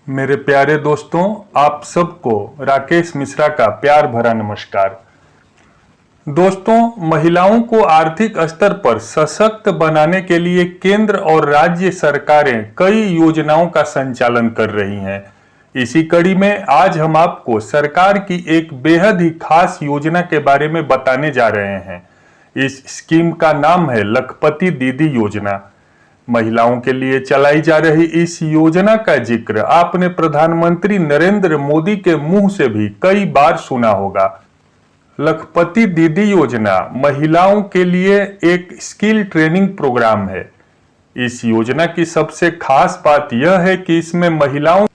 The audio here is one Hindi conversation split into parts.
मेरे प्यारे दोस्तों, आप सबको राकेश मिश्रा का प्यार भरा नमस्कार। दोस्तों, महिलाओं को आर्थिक स्तर पर सशक्त बनाने के लिए केंद्र और राज्य सरकारें कई योजनाओं का संचालन कर रही हैं। इसी कड़ी में आज हम आपको सरकार की एक बेहद ही खास योजना के बारे में बताने जा रहे हैं। इस स्कीम का नाम है लखपति दीदी योजना। महिलाओं के लिए चलाई जा रही इस योजना का जिक्र आपने प्रधानमंत्री नरेंद्र मोदी के मुंह से भी कई बार सुना होगा। लखपति दीदी योजना महिलाओं के लिए एक स्किल ट्रेनिंग प्रोग्राम है। इस योजना की सबसे खास बात यह है कि इसमें महिलाओं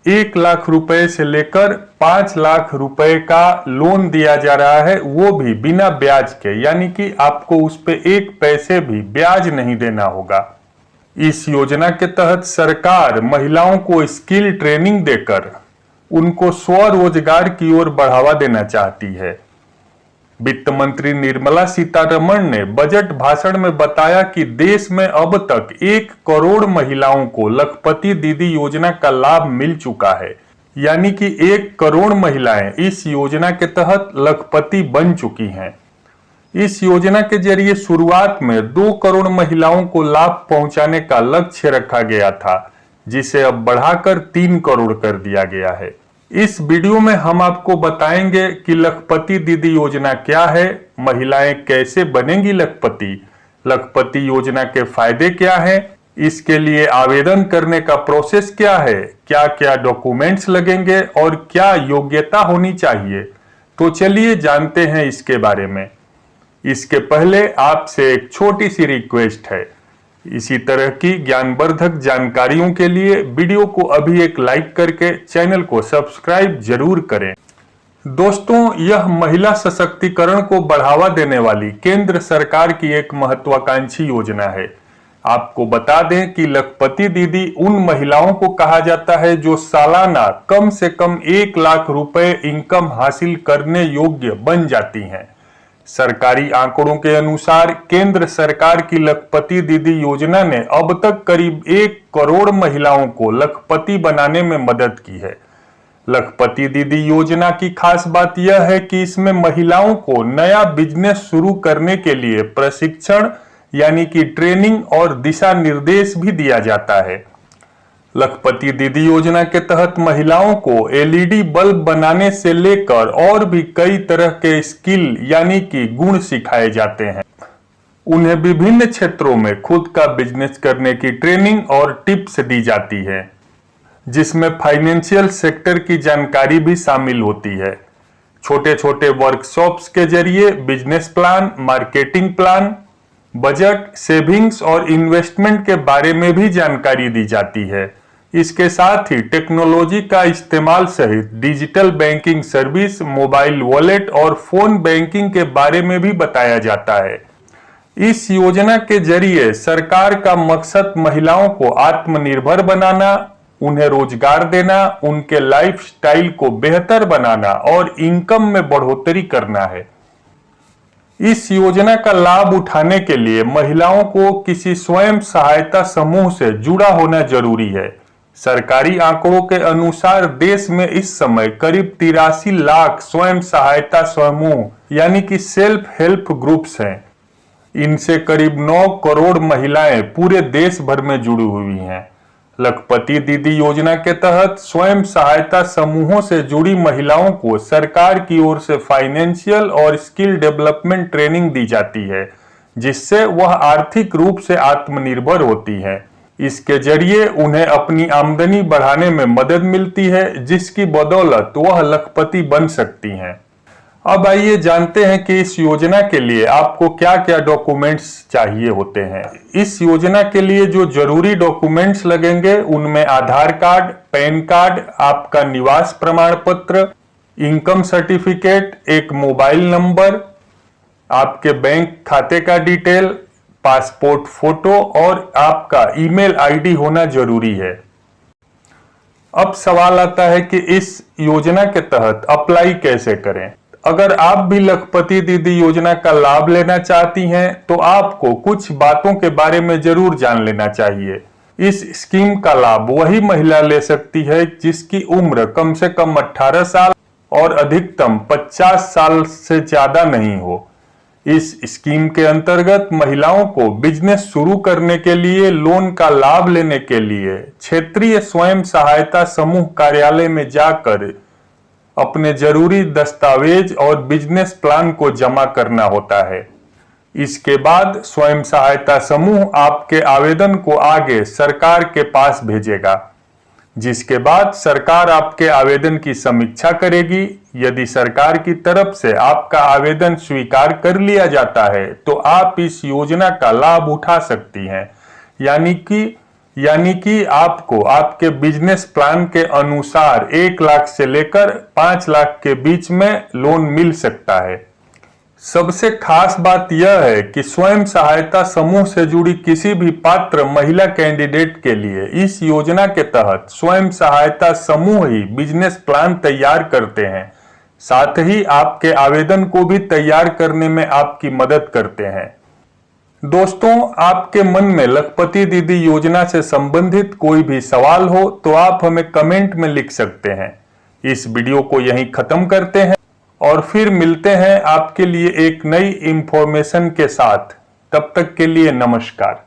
1 लाख रुपए से लेकर 5 लाख रुपए का लोन दिया जा रहा है, वो भी बिना ब्याज के, यानी कि आपको उस पे 1 पैसे भी ब्याज नहीं देना होगा। इस योजना के तहत सरकार महिलाओं को स्किल ट्रेनिंग देकर उनको स्वरोजगार की ओर बढ़ावा देना चाहती है। वित्त मंत्री निर्मला सीतारमण ने बजट भाषण में बताया कि देश में अब तक 1 करोड़ महिलाओं को लखपति दीदी योजना का लाभ मिल चुका है, यानी कि 1 करोड़ महिलाएं इस योजना के तहत लखपति बन चुकी हैं। इस योजना के जरिए शुरुआत में 2 करोड़ महिलाओं को लाभ पहुंचाने का लक्ष्य रखा गया था, जिसे अब बढ़ाकर 3 करोड़ कर दिया गया है। इस वीडियो में हम आपको बताएंगे कि लखपति दीदी योजना क्या है, महिलाएं कैसे बनेंगी लखपति, लखपति योजना के फायदे क्या हैं, इसके लिए आवेदन करने का प्रोसेस क्या है, क्या क्या डॉक्यूमेंट्स लगेंगे और क्या योग्यता होनी चाहिए। तो चलिए जानते हैं इसके बारे में। इसके पहले आपसे एक छोटी सी रिक्वेस्ट है, इसी तरह की ज्ञानवर्धक जानकारियों के लिए वीडियो को अभी एक लाइक करके चैनल को सब्सक्राइब जरूर करें। दोस्तों, यह महिला सशक्तिकरण को बढ़ावा देने वाली केंद्र सरकार की एक महत्वाकांक्षी योजना है। आपको बता दें कि लखपति दीदी उन महिलाओं को कहा जाता है जो सालाना कम से कम 1 लाख रुपए इनकम हासिल करने योग्य बन जाती हैं। सरकारी आंकड़ों के अनुसार केंद्र सरकार की लखपति दीदी योजना ने अब तक करीब 1 करोड़ महिलाओं को लखपति बनाने में मदद की है। लखपति दीदी योजना की खास बात यह है कि इसमें महिलाओं को नया बिजनेस शुरू करने के लिए प्रशिक्षण यानी कि ट्रेनिंग और दिशा निर्देश भी दिया जाता है। लखपति दीदी योजना के तहत महिलाओं को एलईडी बल्ब बनाने से लेकर और भी कई तरह के स्किल यानी कि गुण सिखाए जाते हैं। उन्हें विभिन्न क्षेत्रों में खुद का बिजनेस करने की ट्रेनिंग और टिप्स दी जाती है, जिसमें फाइनेंशियल सेक्टर की जानकारी भी शामिल होती है। छोटे छोटे वर्कशॉप्स के जरिए business plan, marketing plan, budget, savings और इन्वेस्टमेंट के बारे में भी जानकारी दी जाती है। इसके साथ ही टेक्नोलॉजी का इस्तेमाल सहित digital banking service, mobile wallet और फोन बैंकिंग के बारे में भी बताया जाता है। इस योजना के जरिए सरकार का मकसद महिलाओं को आत्मनिर्भर बनाना, उन्हें रोजगार देना, उनके लाइफस्टाइल को बेहतर बनाना और इनकम में बढ़ोतरी करना है। इस योजना का लाभ उठाने के लिए महिलाओं को किसी स्वयं सहायता समूह से जुड़ा होना जरूरी है। सरकारी आंकड़ों के अनुसार देश में इस समय करीब 83 लाख स्वयं सहायता समूह यानी कि सेल्फ हेल्प ग्रुप्स हैं। इनसे करीब 9 करोड़ महिलाएं पूरे देश भर में जुड़ी हुई हैं। लखपति दीदी योजना के तहत स्वयं सहायता समूहों से जुड़ी महिलाओं को सरकार की ओर से फाइनेंशियल और स्किल डेवलपमेंट ट्रेनिंग दी जाती है, जिससे वह आर्थिक रूप से आत्मनिर्भर होती हैं। इसके जरिए उन्हें अपनी आमदनी बढ़ाने में मदद मिलती है, जिसकी बदौलत वह लखपति बन सकती हैं। अब आइए जानते हैं कि इस योजना के लिए आपको क्या क्या डॉक्यूमेंट्स चाहिए होते हैं। इस योजना के लिए जो जरूरी डॉक्यूमेंट्स लगेंगे उनमें आधार कार्ड, पैन कार्ड, आपका निवास प्रमाण पत्र, इनकम सर्टिफिकेट, एक मोबाइल नंबर, आपके बैंक खाते का डिटेल, पासपोर्ट फोटो और आपका ईमेल आईडी होना जरूरी है। अब सवाल आता है कि इस योजना के तहत अप्लाई कैसे करें। अगर आप भी लखपति दीदी योजना का लाभ लेना चाहती हैं तो आपको कुछ बातों के बारे में जरूर जान लेना चाहिए। इस स्कीम का लाभ वही महिला ले सकती है जिसकी उम्र कम से कम 18 साल और अधिकतम 50 साल से ज्यादा नहीं हो। इस स्कीम के अंतर्गत महिलाओं को बिजनेस शुरू करने के लिए लोन का लाभ लेने के लिए क्षेत्रीय स्वयं सहायता समूह कार्यालय में जाकर अपने जरूरी दस्तावेज और बिजनेस प्लान को जमा करना होता है। इसके बाद स्वयं सहायता समूह आपके आवेदन को आगे सरकार के पास भेजेगा, जिसके बाद सरकार आपके आवेदन की समीक्षा करेगी। यदि सरकार की तरफ से आपका आवेदन स्वीकार कर लिया जाता है तो आप इस योजना का लाभ उठा सकती हैं, यानी कि आपको आपके बिजनेस प्लान के अनुसार 1 लाख से लेकर 5 लाख के बीच में लोन मिल सकता है। सबसे खास बात यह है कि स्वयं सहायता समूह से जुड़ी किसी भी पात्र महिला कैंडिडेट के लिए इस योजना के तहत स्वयं सहायता समूह ही बिजनेस प्लान तैयार करते हैं, साथ ही आपके आवेदन को भी तैयार करने में आपकी मदद करते हैं। दोस्तों, आपके मन में लखपति दीदी योजना से संबंधित कोई भी सवाल हो तो आप हमें कमेंट में लिख सकते हैं। इस वीडियो को यहीं खत्म करते हैं और फिर मिलते हैं आपके लिए एक नई इंफॉर्मेशन के साथ। तब तक के लिए नमस्कार।